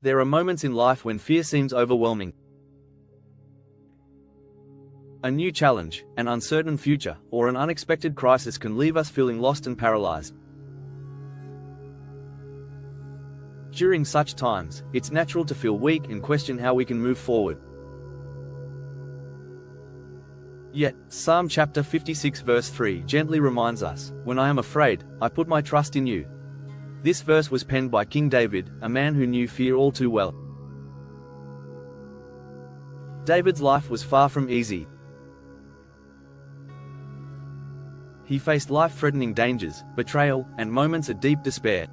There are moments in life when fear seems overwhelming. A new challenge, an uncertain future, or an unexpected crisis can leave us feeling lost and paralyzed. During such times, it's natural to feel weak and question how we can move forward. Yet, Psalm chapter 56 verse 3 gently reminds us, "When I am afraid, I put my trust in you." This verse was penned by King David, a man who knew fear all too well. David's life was far from easy. He faced life-threatening dangers, betrayal, and moments of deep despair.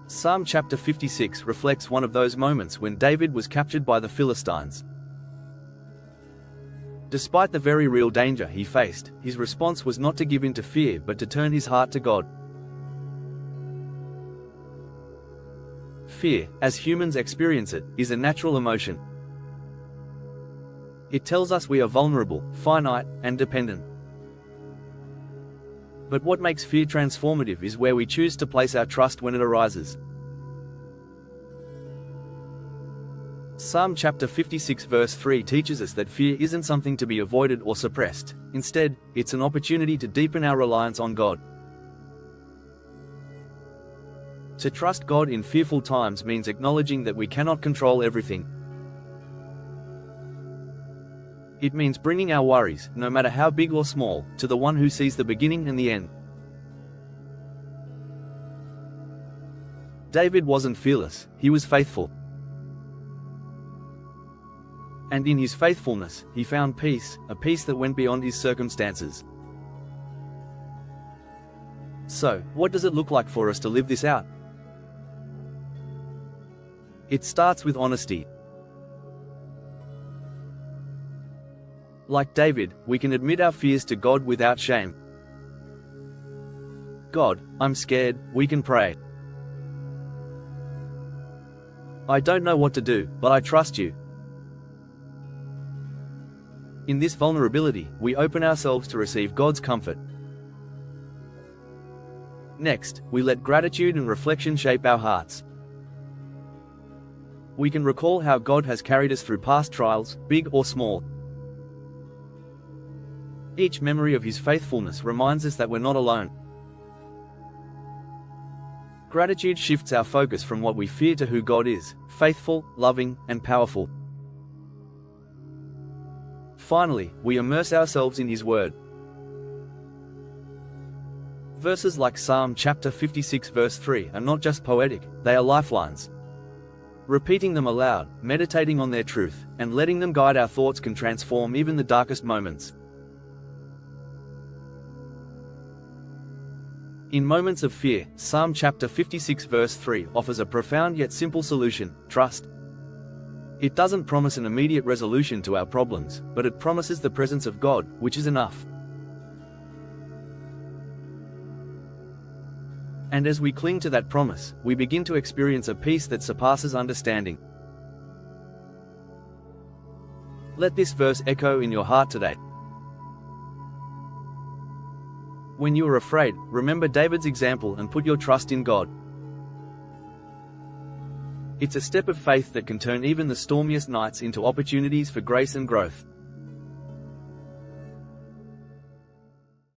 Psalm chapter 56 reflects one of those moments when David was captured by the Philistines. Despite the very real danger he faced, his response was not to give in to fear but to turn his heart to God. Fear, as humans experience it, is a natural emotion. It tells us we are vulnerable, finite, and dependent. But what makes fear transformative is where we choose to place our trust when it arises. Psalm chapter 56 verse 3 teaches us that fear isn't something to be avoided or suppressed. Instead, it's an opportunity to deepen our reliance on God. To trust God in fearful times means acknowledging that we cannot control everything. It means bringing our worries, no matter how big or small, to the one who sees the beginning and the end. David wasn't fearless, he was faithful. And in his faithfulness, he found peace, a peace that went beyond his circumstances. So, what does it look like for us to live this out? It starts with honesty. Like David, we can admit our fears to God without shame. "God, I'm scared," we can pray. "I don't know what to do, but I trust you." In this vulnerability, we open ourselves to receive God's comfort. Next, we let gratitude and reflection shape our hearts. We can recall how God has carried us through past trials, big or small. Each memory of His faithfulness reminds us that we're not alone. Gratitude shifts our focus from what we fear to who God is, faithful, loving, and powerful. Finally, we immerse ourselves in His Word. Verses like Psalm chapter 56 verse 3 are not just poetic, they are lifelines. Repeating them aloud, meditating on their truth, and letting them guide our thoughts can transform even the darkest moments. In moments of fear, Psalm chapter 56 verse 3 offers a profound yet simple solution: trust. It doesn't promise an immediate resolution to our problems, but it promises the presence of God, which is enough. And as we cling to that promise, we begin to experience a peace that surpasses understanding. Let this verse echo in your heart today. When you are afraid, remember David's example and put your trust in God. It's a step of faith that can turn even the stormiest nights into opportunities for grace and growth.